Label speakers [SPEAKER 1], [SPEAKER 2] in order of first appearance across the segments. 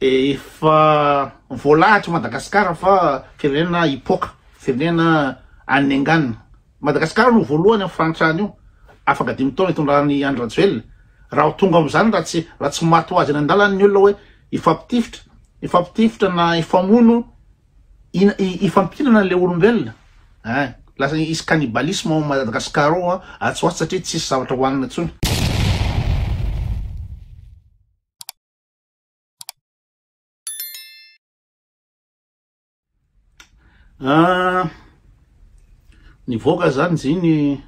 [SPEAKER 1] efa voalahatra Madagasikara fa firenena hipoka, firenena anengana. Madagasikara no voalohany amin'ny frantrany io, afaka 5 taona itondrany Andry Rajoelina. Raha tonga am'izany raha tsy maty ho azy an-dalana ny olona hoe ifampitifitra na ifamono ifampinana le olombelona. Lasa isy cannibalisme ao Madagasikara ao atsoatsy satria tsisy zavatra hoanina intsony. Nivoaka zany ziny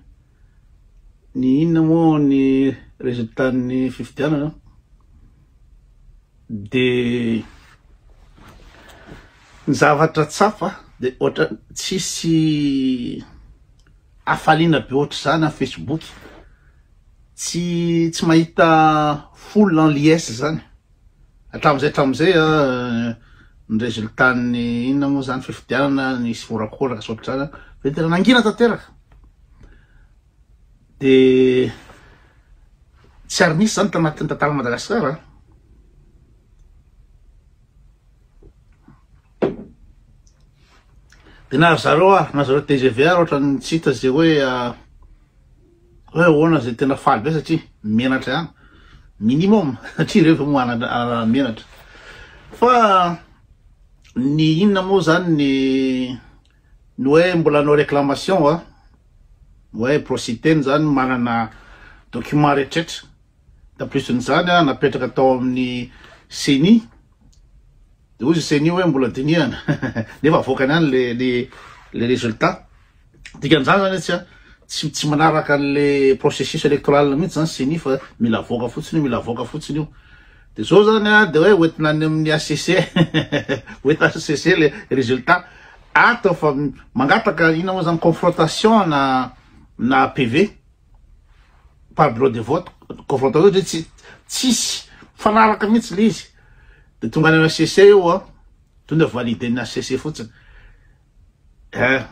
[SPEAKER 1] ny inona moa ny résultat ny fifidianana de ny zavatra tsafa de ohatra tsisy afaliana be ohatra zany na Facebook tsy mahita full en liesse zany hatramizay ny résultat ny inona moa zany fifidianana ny sy vorakoraka sy ohatra zany de tena nangina tanteraka de tsy ary misy zany tanatin'ny tantara Madagasikara. De na zareo TGV ohatra ny tsy hita zay hoe ahoana zay tena faly be satria menatra ihany minimum satria rehefa moana menatra fa ny inona moa zany ny hoe mbola no réclamation hoe prociteny zany manana document rehetrarehetra da plus n'izany napetraka tao amin'ny CENI de ozy CENI hoe mbola dinihana nefa avoakany any le résultat dikan'izany zany tsy manaraka an'le processus électoral mihitsy zany CENI fa mila avoaka fotsiny io de zao zany de hoe hoentina any amin'ny ACC hoentina ACC le résultat atao fa mangataka ina moa zany confrontation na PV par bureau de vote confrontation de tsisy fanaraka mihitsy le izy de tonga any ACC io tonga validé ny ACC fotsiny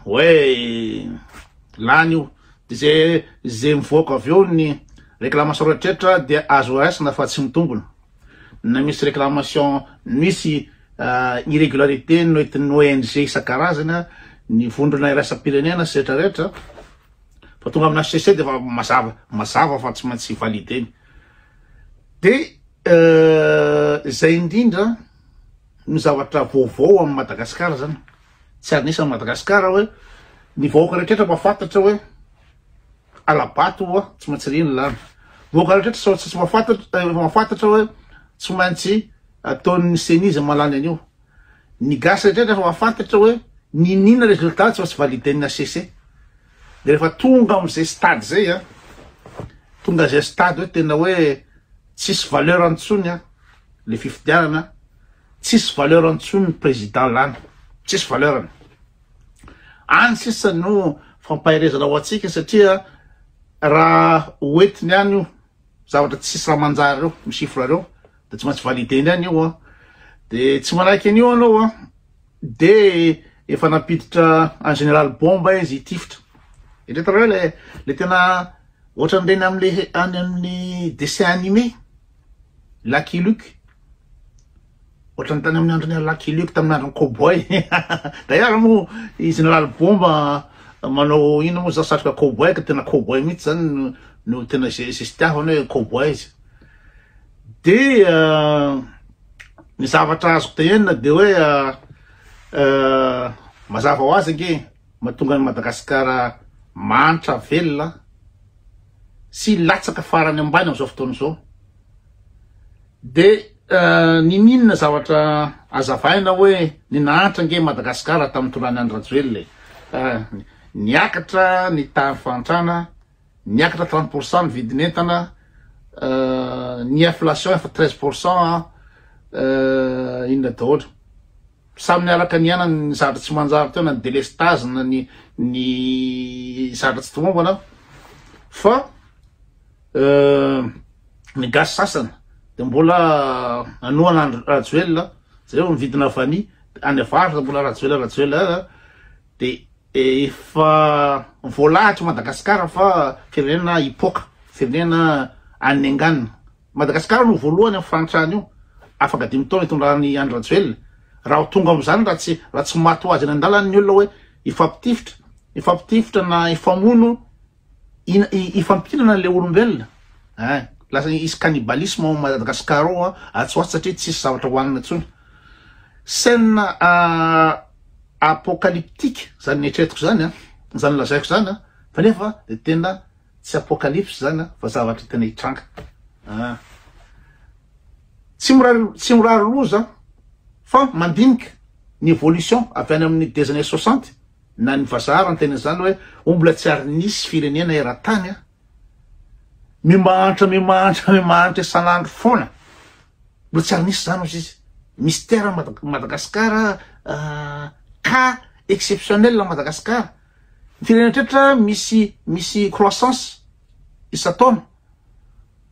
[SPEAKER 1] hoe lany io de zay mivoaka avy eo ny réclamation rehetrarehetra de azo raisina fa tsy mitombona na misy réclamation misy irrégularité noentin'ny ONG isan-karazany ny vondrona iraisam-pirenena sy rehetrarehetra fa tonga amin'ny ACC de fa mazava fa tsy maintsy validé de zay indrindra ny zavatra vaovao amin'ny Madagasikara zany tsy ary nisy amin'ny Madagasikara hoe ny vahoaka rehetrarehetra mahafantatra hoe alabato tsy maintsy riny lany vahoaka rehetrarehetra tsy mahafantatra hoe tsy maintsy ataon'ny CENI zay malany an'io ny gasy rehetrarehetra fa mahafantatra hoe ninina résultat tsy maintsy validen'ny ACC de rehefa tonga am'izay stade zay tonga zay stade hoe tena hoe tsisy valeur antsony le fifidianana tsisy valeur antsony ny président lany tsisy valeur any sisa no fampahirezana ho atsika satria raha hoentiny any io zavatra tsisy raha manjary reo misifra reo de tsy maintsy valideny any io de tsy manaiky an'io anao de efa napiditra en général bomba izy tifitra etreta hoe le tena ohatra nireny am'le any amin'ny dessin animé Lucky Luke ohatra nytany amin'ny androny Lucky Luke tamin'ny androny cowboy d'ailleurs moa i général bomba manao ino moa zao satroka cowboy ka tena cowboy mihitsy zany no tena zestiavany hoe cowboy izy de ny zavatra azoko tahenina de hoe mazava ho azy ange mahatonga ny Madagasikara manitra velona sy latsaka farany ambany am'izao fotoana zao de ninina zavatra azavaina hoe ny nahantra nge Madagasikara tamin'ny tondrany Andry Rajoelina niakatra ny tany fantrana niakatra 30% ny vidin'entana ny inflation efa 13% inona daholo samy niaraka niana ny zavatra tsy manjary teo na ny délestage na ny zavatra tsy tomombana fa ny gasy sasany de mbola anoana Rajoelina zareo mividina vany any avaratra mbola Rajoelina de efa voalahatra Madagasikara fa firenena hipoka firenena anenganina Madagasikara no voalohany amin'ny frantrany io afaka 5 taona itondra ny Andry Rajoelina. Raha tonga am'zany raha tsy maty ho azy an-dalana ny olona hoe ifampitifitra na ifamono ifampinana le olombelona. Lasa isy cannibalisme au Madagascar ao atsoatsy satria tsisy zavatra hoanina intsony. Scène apocalyptique zany netretiko zany zany lazaiko zany fa nefa de tena tsy apocalypse zany fa zavatra tena hitranga. Tsy mirary loza fa mandinika ny évolution avy any amin'ny des années 60 na ny vazaha ny tena zany hoe ombola tsy ary nisy firenena eran-tany mimahantra isan'andro foana. Mbola tsy ary nisy zany izy. Mystère Madagascar, cas exceptionnel à Madagascar. Firenena misy croissance isataona.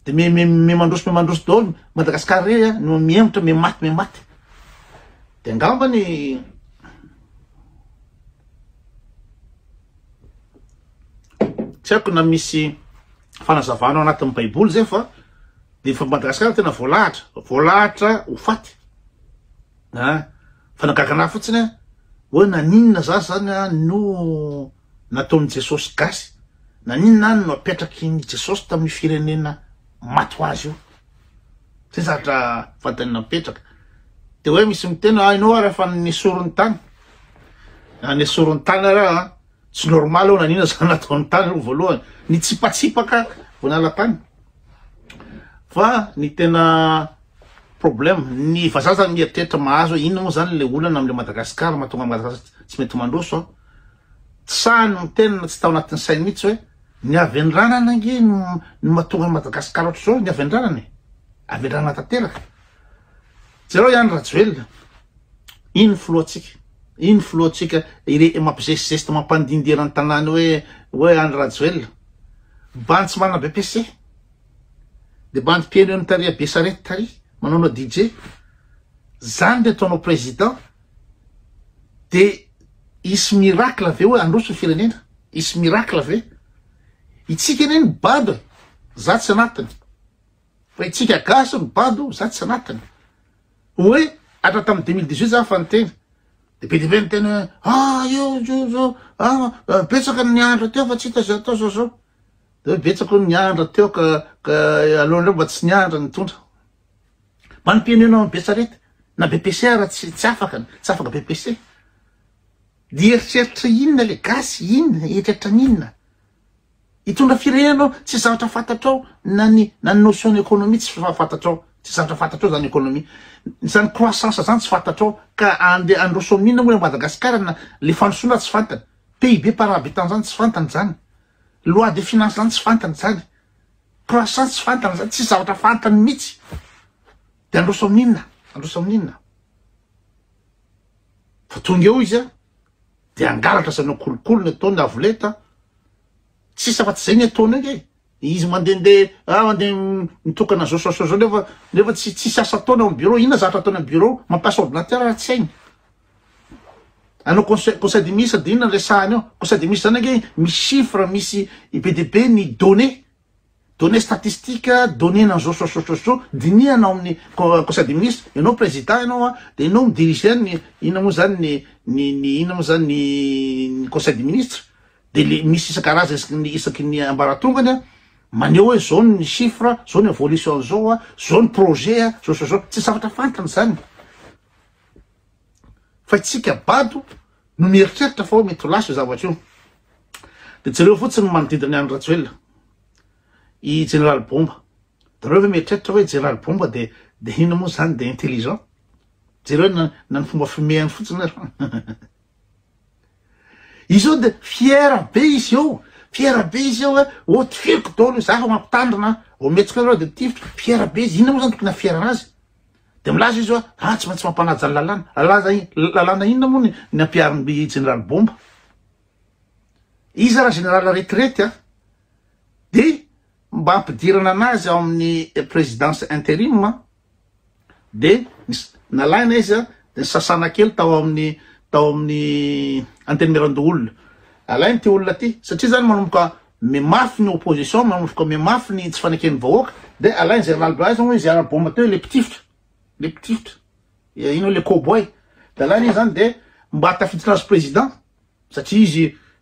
[SPEAKER 1] De mandroso daholo Madagascar re no miembotra mimaty. De angambany tsy haiko na misy fanazavana ao anatin'ny baiboly zay fa de fa Madagascar tena voalahatra ho faty. Fa nagagana fotsiny hoe naninona zany no nataon'i Jesosy gasy. Naninona no apetraky ny Jesosy tamin'ny firenena maty ho azy io. Tsy zavatra fantany napetraka. De hoe misy mitena hainao rehefa nisorony tany. Nisorony tany raha tsy normal ao naninona zany nataon'ny tany voalohany. Ny tsipatsipaka vonala tany. Fa ny tena problème ny vazaha zany mieritreritra mahazo inona moa zany le olana am'le Madagascar mahatonga Madagascar tsy mety mandroso tsahany ny tena tsy tao anatin'ny sainy mihitsy hoe ny avendranana nge no mahatonga Madagascar ohatry zao ny avendranany avendranana tanteraka. Jereo Andry Rajoelina iny filohantsika mampigesiste mampandindirany tanàny hoe Andry Rajoelina bantsy mana BPC de bandy pieno ny taria Besarety tary manao DJ zany de ataonao président de isy miracle ave hoe androso firenena isy miracle ave itsika eny bado zatsy anatiny fa itsika gasy ny bado zatsy anatiny hoe atra tamin'ny 2018 za fa niteny de be ny tena betsaka ny andro teo fa tsy hita zay atao zao de betsaka ny andro teo ka alohandreo mba tsy niandra nitondra manompienenao Besarety na BPC raha tsy afaka BPC de eritreritra inona le gasy inona eritreritra n'inona hitondra firenenao tsy zavatra fantatrao na ny notion économie tsy fantatrao tsy zavatra fantatrao zany économie zany croissance zany tsy fantatrao ka androso amin'inona moa Madagascar na le fandrosoana tsy fantany PIB par habitant zany tsy fantany zany loi de finance zany tsy fantany zany croissance tsy fantany zany tsy zavatra fantany mihitsy de androso amin'inona fa tonga eo izy de angalatra zany kolokolo ny ataony avoleta tsisy afa-tsy zay ny ataony ake izy mandeha mitokana zao nefa tsisy asa ataony amin'ny bureau inona zavatra ataony amin'ny bureau mampiasa ordinateur raha tsy hainy anao conseil des ministres de inona ny resahany ao conseil des ministres zany ake misy chiffre misy IPDB ny données statistiques données nan zao dinihanao amin'ny conseil des ministres ianao président ianao de ianao midiriger inona moa zany ny conseil des ministres de misy isan-karaza isaky ny ambaratongany maneho hoe zao ny chiffre zao ny évolution zao ny projet zao tsy zavatra fantany zany fa itsika bado no mieritreritra fa hoe mety ho lasa io zavatra io. De jereo fotsiny manodidina Andry Rajoelina i général Bomba de reo mieritreritra hoe général Bomba de inona moa zany de intelligent jereo na ny fomba fimehany fotsiny izy io de fiera be izy eo hoe tifiriko daholo zaho mampitandrina metsika reo de tifitra fiera be izy inona moa zany tokony afiera azy de milaza izy hoe tsy maintsy mampanaja ny lalàna inona moa ny ampiarin'ny général Bomba izy raha général retraite de mba ampidirana anazy ao amin'ny présidence intérim de nalaina izy de sasana kely tao amin'ny antenemerando olona alainy ty olona ty satria zany manomboka memafy ny opposition manomboka memafy ny tsy fanekeny vahoaka de alainy général Blaise hoe général Bomba teo le pitifitra le pitifotra ino le cowboy da lany izy zany de mba tafiditra azy président satria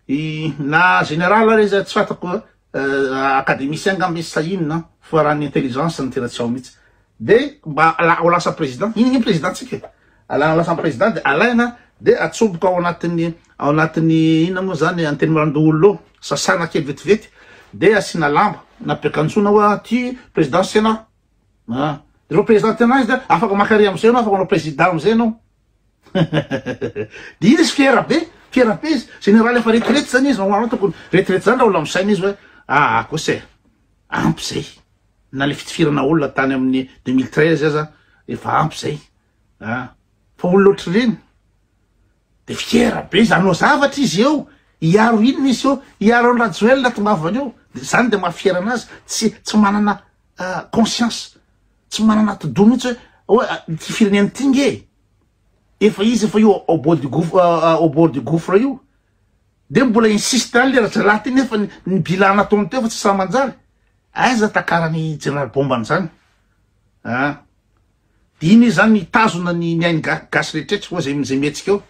[SPEAKER 1] izy na général ary izy tsy fatako académicien ngamba izy sa inona fa raha ny intelligence ny tena tsy ao mihitsy de mba ho lasa président iny président tsika alana lasa président de alaina de atsoboka ao anatin'ny ina moa zany anteny mirandolo sasana kely vetivety de asina lamba napiakantsona hoa ty président sénat reo président tena izy de afaka makary amizay anao afaka anao président amizay anao de iny izy fiera be izy général efa retraite zany izy magnano tokony retraite zany raha olo amisaina izy hoe kose ampy zay na le fitifirana olona tany amin'ny 2013 aza efa ampy zay fa olo loatra reny de fiera be izy anao zavatra izy eo iaro inona izy eo iaro ny rajoel tongavany eo zany de mahafiera anazy tsy manana conscience tsy manana todo mihitsy hoe ty fireneny ty nge efa izy efa io au bord du gouffre io de mbola insiste any le raha ty nefa ny bilana ataony teo fa tsy sa manjary aiza takarany général bombany zany de iny izy zany mitazona ny ainy gasy rehetrehtra fa zay mihetsika eo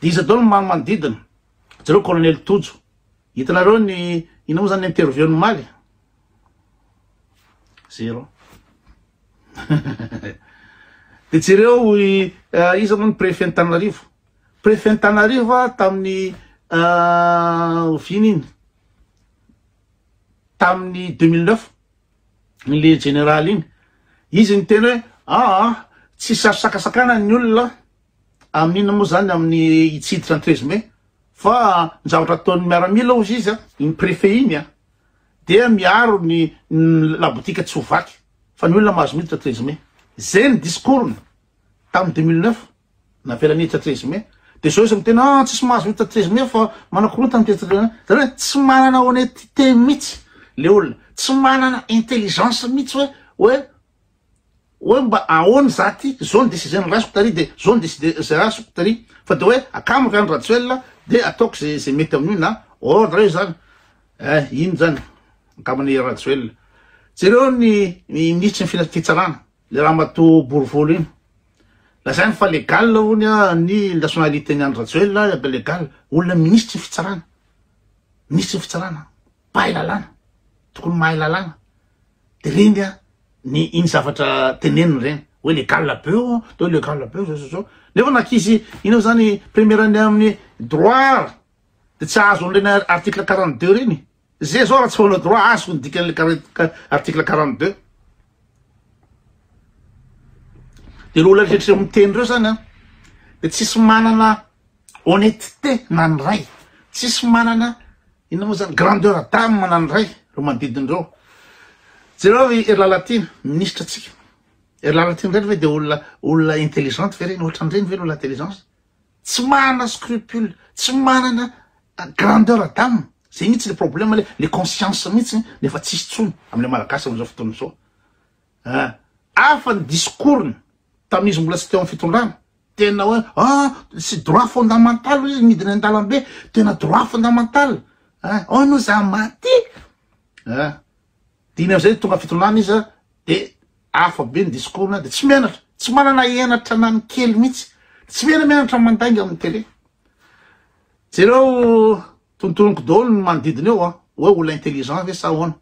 [SPEAKER 1] de izy adao no manodidina zareo colonel Tojo hitanareo ny ina moa zany interview ny maly zero de jereo izy moa ny préfet Antananarivo préfet Antananarivo tamin'ny viny iny tamin'ny 2009 le général iny izy ny tena hoe tsy sakasakana ny olona amin'ina moa zany amin'ny itsiditra ny 13 mai fa ny zavatra ataon'ny miaramila ozy izy iny préfet iny de miaro ny labotika tsy ho vaky fa ny olona mahazo miditra 13 mai zay ny discours tamin'ny 2009 navelaniditra 13 mai de zao izy mitena tsisy mahazo miditra 13 mai fa manakorontany zany hoe tsy manana honnêteté mihitsy le olona tsy manana intelligence mihitsy hoe mba ahoany zaty zao ny décision raha sokotary de zao ny décision raha sokotary fa de hoe akamaka ny rajoel de ataoko zay mety amin'io na ordre io zany ino zany akamany rajoel jereo ny ministre ny fitsarana le raha mato borivolo iny lazany fa légal ony ny nationalité ny andro rajoel légal olona ministre ny fitsarana pahay lalàna tokony mahay lalàna de reny ny iny zavatra teneniny reny hoe légal be to légal be zao nefa nakizy ino zany première année amin'ny droit de tsy azo an'reny article 42 reny zay zao raha tsy faona droit azo ny dikan'le article 42 de lo olona rehetra miteny reo zany de tsisy manana honnêteté na ny ray tsisy manana ina moa zany grandeur d'âme na ny ray reo manodidin'reo jereo Erlalatine ministre atsika Erlalatine reny ve de olona intelligente ve reny ohatran'reny ve olona intelligence tsy manana scrupule tsy manana grandeur d'âme zay mihitsy le problème le conscience mihitsy nefa tsisy tsony am'le malagasy am'izao fotoana zao afa ny discours tamin'izy mbola tsy teo amin'ny fitondrana tena hoe sy droit fondamental izy midiny an-dalambe tena droit fondamental no za maty de iny am'izay tonga fitondrana izy de afa be ny discours de tsy mianatra tsy manana enatra na ny kely mihitsy tsy mianatra mandainga amin'ny télé jereo tontonoko daholo ny manodidina eo hoe olona intelligent ve sa ahoana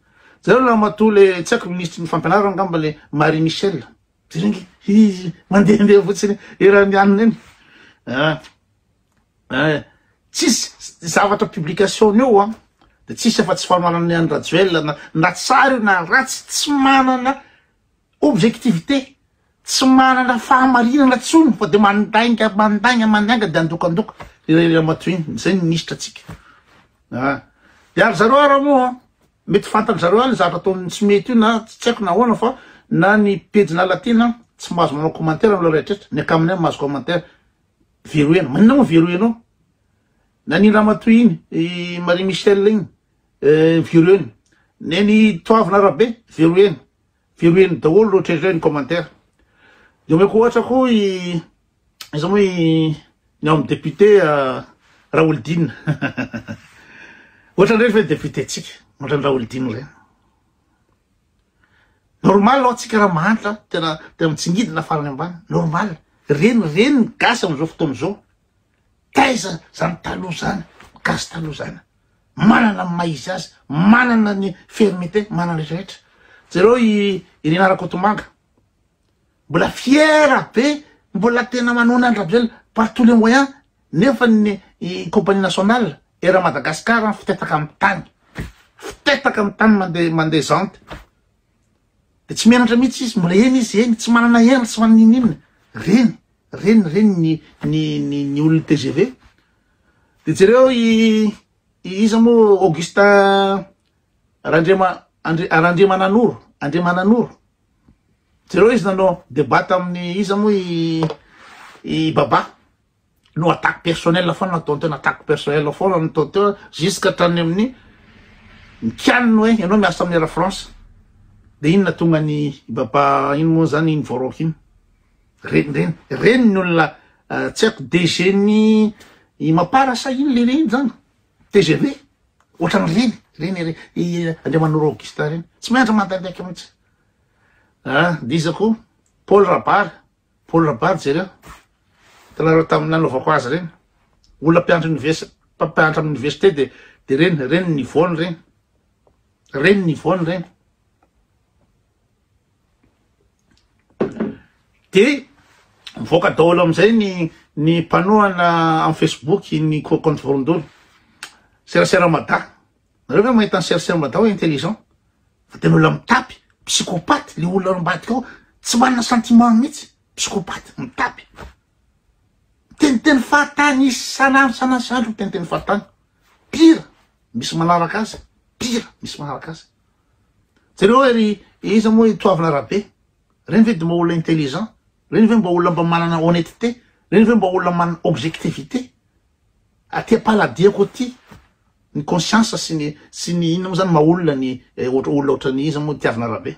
[SPEAKER 1] zareo la mato le tsy haiko ministre ny fampianarana angamba le Marie Michel zerengy mandehandeha fotsiny raha mianina iny tsisy zavatra publication eo de tsisy efa tsy famanana any rajoel na tsara io na ratsy tsy manana objectivité tsy manana fahamarinana tsony fa de mandainga de andokandoka mato iny zay ny ministre atsika de ary zareo raha moa mety fantany zareo any zavatra ataony tsy mety io na tsy haiko na ahoana fa na ny pejina latina tsy mahazo manao commentaire am'lo rehetrrehetra ny akaminay mahazo commentaire veroena manina moa veroenao na ny raha matoy iny Marie Michel iny veroeny neny toavina rabe veroeny daholo loatrareny commentaire de omeko ohatra ko iza moa ny ao amin'ny député Raoldine ohatran'reny fa député tsika ohatran'ny Raoldine reny normal atsika raha mahantra tena mitsingidina farany ambany normal reny gasy am'izao fotoana zao taiza zany taloha zany gasy taloha zany manana maizy azy manana ny fermité manana rehetrarehetra zareo irenara Kotomanga mbola fiera be mbola tena manona andrabizely par tous les moyens nefa ny compagnie nationale era Madagascar fitetaka amin'ny tany mandeha zante de tsy mianatra mihitsy izy mbola eny izy eny tsy manana hena tsy manana inina reny ny olona TGV de zareo iza mo Augustin Andriamananoro zareo izy nanao debata amin'ny iza mo i baba no attaque personnel foana natao tena attaque personnel foana natao teo jusqu'à hatrany amin'ny mikianiny hoe ianao miasa amin'ny Air France de inona tonga ny baba ino moa zany iny vorok iny reny ny olona tsy haiko DG ny maparasa iny le reny zany TGV ohatrany reny Andriamanoro Augustin reny tsy miandra mandandraiky mihitsy dizako Paul Rabard zareo tanareo tamin'ny nanaovako azy reny olona mpianatra amin'ny université de reny nivony reny de mivoaka daholo amizay ny mpanoana amin'ny Facebook ny compte vorondolo serasera mada nareo hoe mahita ny serasera mada hoe intelligent fa tena olona mitapy psychopathe le olona ambadika ao tsy manana sentiment mihitsy psychopathe mitapy teniteny fahatany sanandro teniteny fahatany pire misy manaraka azy zareo hoe iza moa itoavina rabe reny ve de mba olona intelligent reny ve mba olona mba manana honnêteté reny ve mba olona manana objectivité aty apaladiako aty ny conscience sy ny inona moa zany maolona ny olona ohatrany iza moa tiavina rabe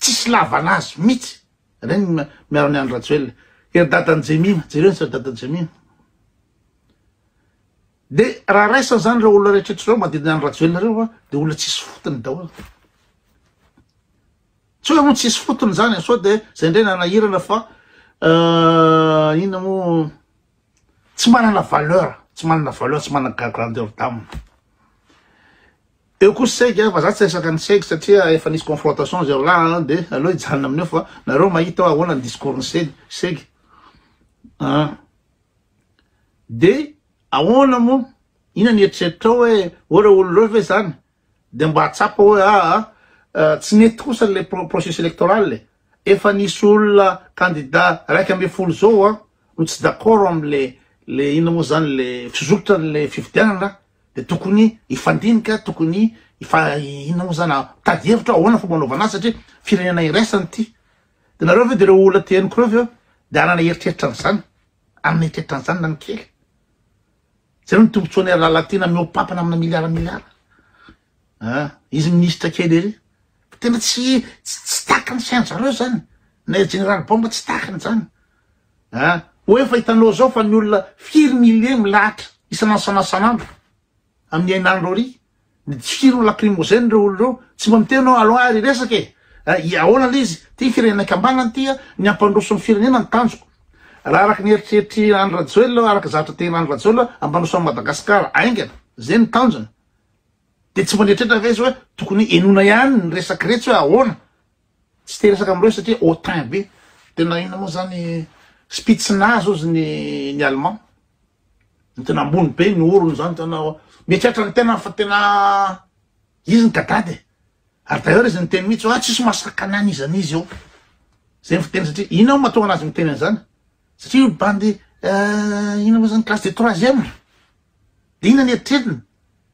[SPEAKER 1] tsisy lavana azy mihitsy reny miarany andro Ratsuel ery dadany Jemima jereo ny dadany Jemima de raha raisany zany reo olona rehetrarehetra reo manodidina andro Ratsuel reo de olona tsisy fotony daholo tsy hoe mo tsisy fotony zany sao de zay ndray nanahirana fa inona mo tsy manana valeur tsy manana grandeur d'âme eo kosa saiky fa za tsy resaka ny saiky satria efa nisy confrontation zay la de aloha ijanona amin'eo fa nareo mahita hoe ahoana ny discours ny saiky de ahoana mo ina ny eritreritra hoe ora olo reo ve zany de mba atsapa hoe tsy nety kosa le processus électoral efa nisy olona candidat raiky amby folo zao no tsy d'accord amle ina moa zany le fizokotra le fifidianana de tokony ifandinika tokony ina moa zany tady hevitra ahoana fomba anaovana azy satria firenena iraisany ty de nareo ve de reo olona teniko reo ve de anana eritreritrany zany amina eritreritrany zany nany kely zareo ny tombontsoany lalatina miopapana amina miliara izy ministre kely ery tena tsy takany sainy zareo zany na général bomba tsy takany zany hoe fa hitanao zao fa ny olona firy millier milahatra isanandro amin'ny ainandro ary ny firy lacrymogène reo olo reo tsy mba mitenao aloha ary resaky ahoana le izy ty firenena kambanany ty ny ampandroso ny firenena ny tanjoko raha araky ny eritreritry Andro Ratsuel araky zavatra tena Andro Ratsuel ampandroso amin'ny Madagasikara aingana zay ny tanjony de tsy mandretrretra ve izy hoe tokony enona ihany ny resaky retsy hoe ahoana tsy te resaka amreo satria hautain be tena ina moa zany Spitznazy ozy ny allemand ny tena ambony be ny orony zany tena mieritreritra ny tena fa tena izy ny gadady ary d'ailleurs izy ny teny mihitsy hoe tsisy masakanany izany izy eo zay ny fiteny satria ina mahatonga anazy miteny an'izany satria bandy ina moa zany classe de 3e de ina ny eritreritiny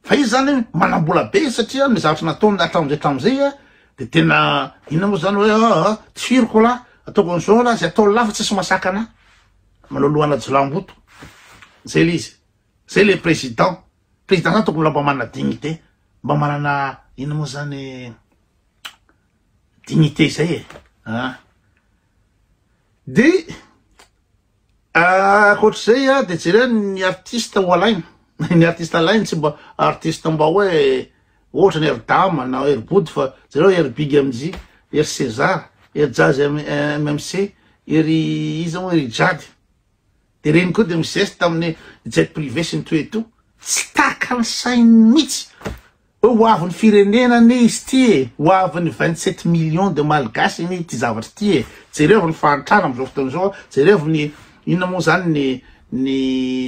[SPEAKER 1] fa izy zany manambola be satria ny zavatra nataony hatramin'izay de tena ina moa zany hoe tsy firiko la ataoko an'izao la zay atao lafa tsisy masakana malolohana Jolamboto zay le izy zay le président zany tokony mba manana dignité mba manana ina moa zany dignité zay de akoatr'izay de jereo ny artiste ho alaina ny artiste alaina tsy mba artiste mba hoe ohatra ny ery dama na ery body fa zareo ery bigy amzy ery César, ery Jazz MMC, ery izy moa ery Jady. De reny koa de misesy tamin'ny jet privé sy ny toeto. Tsy taka ny sainy mihitsy. Ho avin'ny firenenany izy ty e, ho avin'ny 27 millions de malgasy ny ty zavatra ty e. Jereo ny faritrana am'izao fotoana zao, jereo ny inona moa zany ny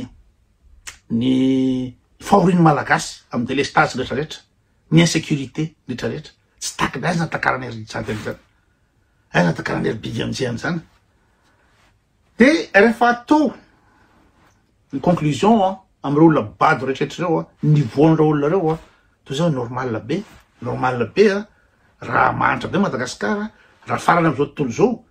[SPEAKER 1] fahoriany malagasy amin'ny délestage rehetrarehetra, ny insécurité rehetrarehetra. Tsy takany aiza takarany ery Jady an'izany. Aiza takarany ery BMJ an'izany. De rehefa atao ny conclusion am'ireo olona bady rehetrarehetra reo nivoan'ireo olona reo toy zao normal be raha manitra be Madagasikara raha farany am'izao tontolo zao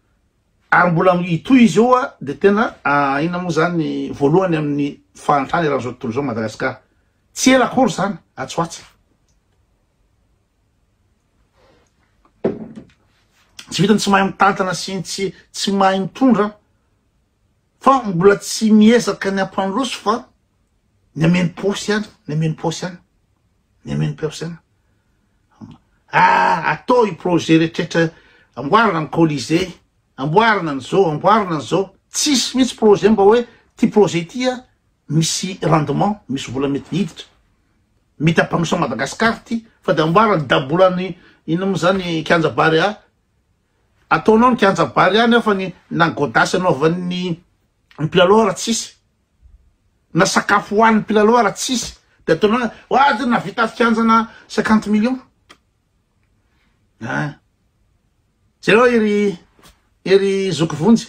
[SPEAKER 1] ary mbola itoy izy io de tena ina moa zany voalohany amin'ny fahantrana raha zao tontolo zao Madagasikara tsy ela akory zany atsoatsy tsy vitany tsy mahay mitantana sy tsy mahay mitondra fa mbola tsy miezaka ny ampandroso fa ny ameny posy ihany ny ameny posy ihany ny ameny posy ihany atao i projet rehetrarehetra amboarana ny Colisée amboarana n'zao tsisy mihitsy projet mba hoe ty projet ty misy rendement misy vola mety hiditra mety ampanosa Madagasikara ty fa de amboarana dabolany ina moa zany Kianjabary ataonao ny Kianjabary any fa ny nagodasy anaovan'ny mpilalao tsisy na sakafo hoan'ny mpilalao tsisy de ataonao azy na vita fianjana 50 millions zereo ery zokovonjy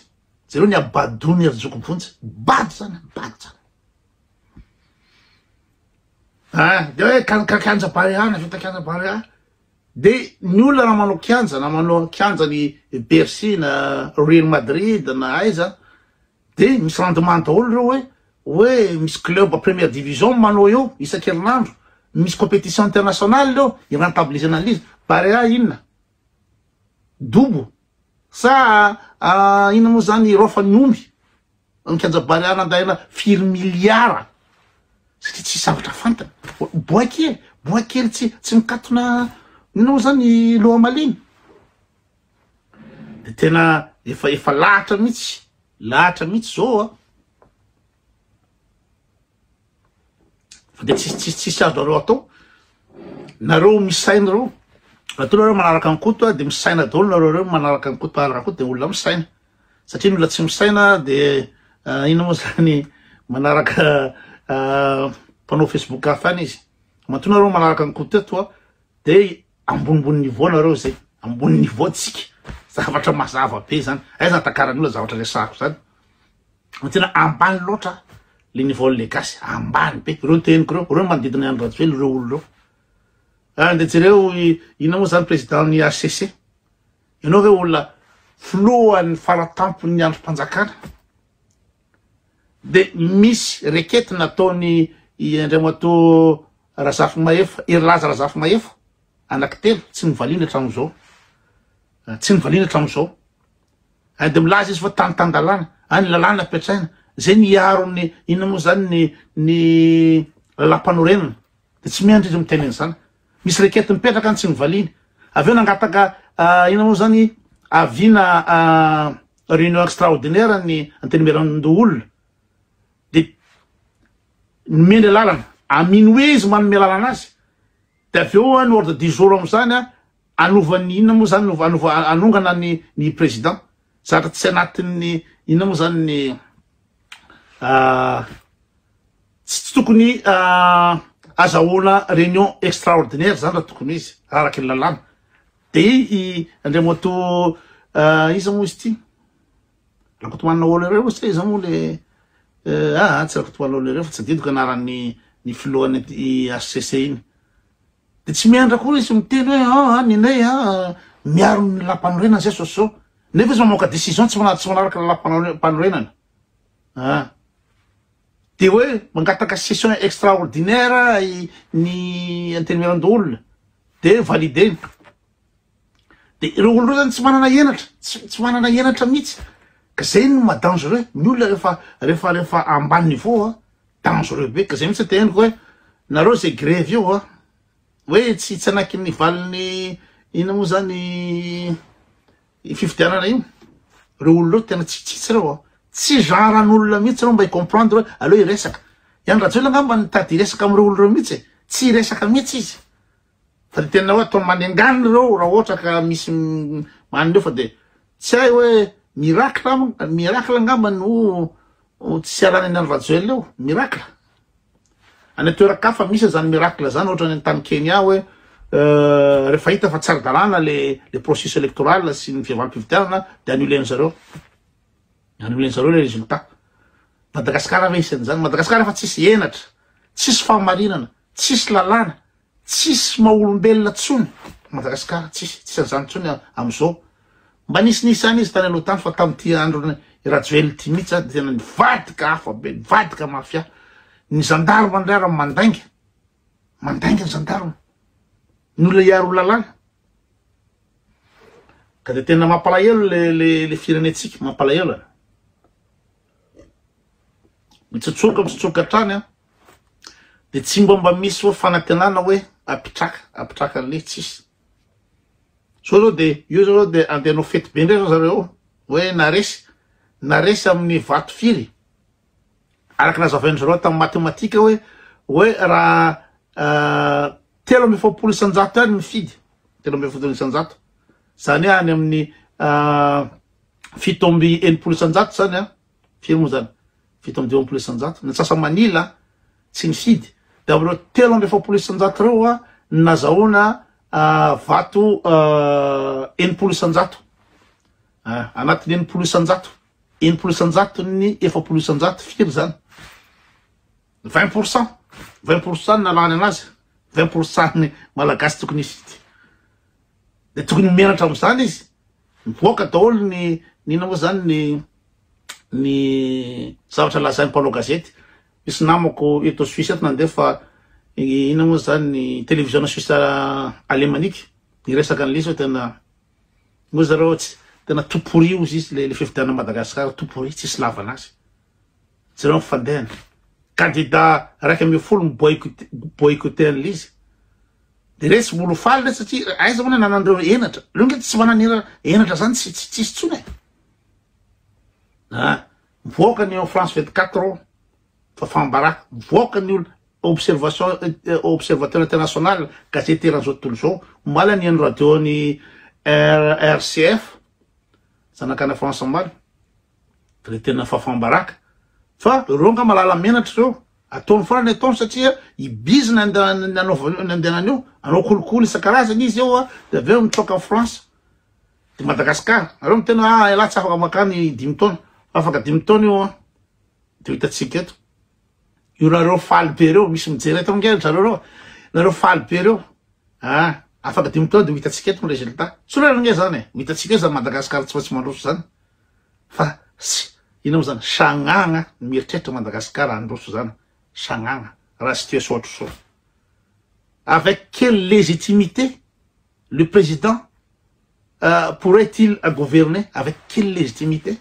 [SPEAKER 1] zereo ny abadony ery zokovonjy bady zany de hoe Kianjabary na vita Kianjabary de ny olona na manao kianja ny Bercy na Real Madrid na aiza de misy rendement daholo reo hoe misy club première division manao eo isan-kerinandro misy compétition internationale reo irentabilisena an'izy Barea inona dobo sa ina moa zany rofany omby ny Kianjabary nandahina 4 milliards satria tsy zavatra fantana boakely tsy mikatona ina moa zany loha maliny de tena efa lahatra mihitsy zao de tsisy azo nareo atao nareo misaina reo atao nareo manaraka ny koto de misaina daholo nareo manaraka ny koto de olona misaina satria ny olona tsy misaina de ina moa zany manaraka mpanao Facebook hafa any izy matoa nareo manaraka ny koto eto de ambonimbony niveau nareo zay ambony niveau tsika zavatra mazava be zany aiza takarany olona zavatra resako zany tena ambany loatra le niveau le gasy ambany be reo teniko reo manodidina andro ratsy velo reo olo reo de jereo ina moa zany président ny ACC ianao ve olona filohan'ny faratampony ny androm-panjakana de misy rekety nataony andremo atao Razafy Mahefa Laza Razafy Mahefa anankitelo tsy nivaliana hatram'izao de milaza izy fa tantandalana any lalàna apetraina zay niaro ny ina moa zany ny lalam-panorenana de tsy miandry izy miteny zany misy rekety mipetraka any tsy nivaliny aveo nangataka ina moa zany avina réunion extraordinaire ny antenemeran'ndo olona de nimendry lalana aminy hoe izy manome lalana azy de aveo ny ordre du jour am'izany anovany inona moa zany anongana ny président zatra tsy anatin'ny inona moa zany ny tsy tokony azahoana réunion extraordinaire zany raha tokony izy araky ny lalàna de andremo atao iza moa izy ty rakotomanina olo reo sy iza moa le tsy rakotomanina olo reo fa tsy didiko anaran'ny filohany HCC iny de tsy miandra koa izy miteny hoe ninay miaro ny lampanorenana zay so nefa izy mamoaka décision tsy manaraka lampanorenana de hoe mangataka session extraordinaire ny antenemeran-dolona de valideny de ireo olo reo zany tsy manana henatra mihitsy ka zay no madangereux ny olona rehefa ambany niveau dangereux be ka zay mihitsy teniko hoe nareo zay grève io hoe tsy anaky ny valiny ina moa zany fifidianana io reo olo reo tena tsitsitsy reo tsy genran'olona mihitsy reo mba hicomprendre hoe aleo iresaka ihany raha joela angamba nitady iresaka am'ireo olo reo mihitsy tsy iresaka mihitsy izy fa de tena hoe ataony manenganiny reo raha ohatra ka misy manindreo fa de tsy hay hoe miracle angamba no tsy arana any rajoel eo miracle any toerakafa misy zany miracle zany ohatra ny tany Kenya hoe rehefa hita fa tsara dalàna le processus électoral sy ny fihavam-pifidianana de annuleny zareo le résultat Madagasikara ve isany zany Madagasikara fa tsisy henatra tsisy fahamarinana tsisy lalàna tsisy maolombelona tsony Madagasikara tsisy an'izany tsony am'izao mba nisy any izy tany aloha tany fa tam'ty andro Rajoel ty mihitsy de tena nivadika hafa be nivadika mafia ny gendarme ndray raha mandainga ny gendarme ny olona hiaro lalàna ka de tena mampalahelo le firenetsika mampalahelo mitsotsoka hatrany de tsy mba misy hoe fanantenana hoe apitraka an'le tsisy so zao de io zao de andehanao fety be ndray zao zareo hoe naresy amin'ny vato firy araky nazavainy zareo tamin'ny matematika hoe raha 3 isanjato any mifidy 3 isanjato zany any amin'ny 7 isanjato zany firy moa zany 7 isanjato ny sasa Manila tsy nifidy de amreo 3 isanjato reo nazahoana vato 1 isanjato anatin'ny 1 isanjato 1 isanjato ny 7 isanjato firy zany 20% nalany anazy 20% ny malagasy tokony ifidy de tokony menatra am'izany izy mivoaka daholo nina moa zany ny zavatra lazainy mpanao gazety misy namako eto Suisse eto nandeha fa ina moa zany ny télévision Suisse alemanique niresaka an'le izy tena moa zareo tena toporio izy le fifidianana Madagasikara toporio tsisy lavanazy zareo mifandehana candidat raiky amby folo boycotté an'le izy de resy molo faly re satria aiza moa nanandreo enatra reo nge tsy mananera enatra zany tsisy tsony mivoaka ny France 24 fa fambaraka mivoaka ny olo observateur international gazety eran'izao tontolo zao mala ny radio ny RCF zanakana France mbaly de tena fafambaraka fa reo nga malala menatra reo ataony farany ataony satria ibizina nandehanany io anao kolokolo isan-karazany izy eo de aveo mitsoka France de Madagasikara reo tena ela tsy afaka makany 5 taona afaka 5 taona io de hitatsika eto io nareo faly be reo misy mijery eto nge zareo nareo faly be reo afaka 5 taona de hitatsika eto ny résultat solera nge zany hitatsika zany Madagasikara tsy mandroso zany fa ina moa zany sagnagna mieritreritra Madagasikara androso zany sagnagna raha situation ohatro so avec quelle légitimité le président pourrait-il gouverner avec quelle légitimité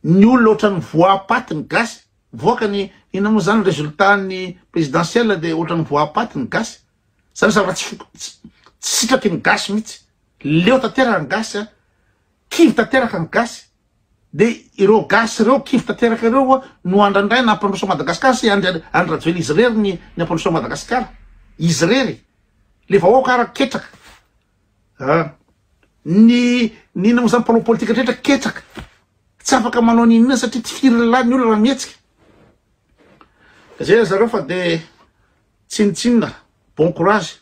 [SPEAKER 1] ny olona ohatrany voapaty ny gasy voaka ny ina moa zany résultat ny présidentiel de ohatrany voapaty ny gasy zany zavatra tsy sitraky ny gasy mihitsy leo tanteraka ny gasy kivy tanteraka ny gasy de ireo gasy reo kivy tanteraka reo no andrandray na ampandroso Madagasikara sy andry Rajoel izy rery ny ampandroso Madagasikara izy rery le vahoaka ara ketraka ny ina moa zany mpanao politika rehetra ketraka tsy afaka manao ninina satria ty firy lalahy ny olona raha mihetsika ka zay zareo fa de tsinitsinina bon courage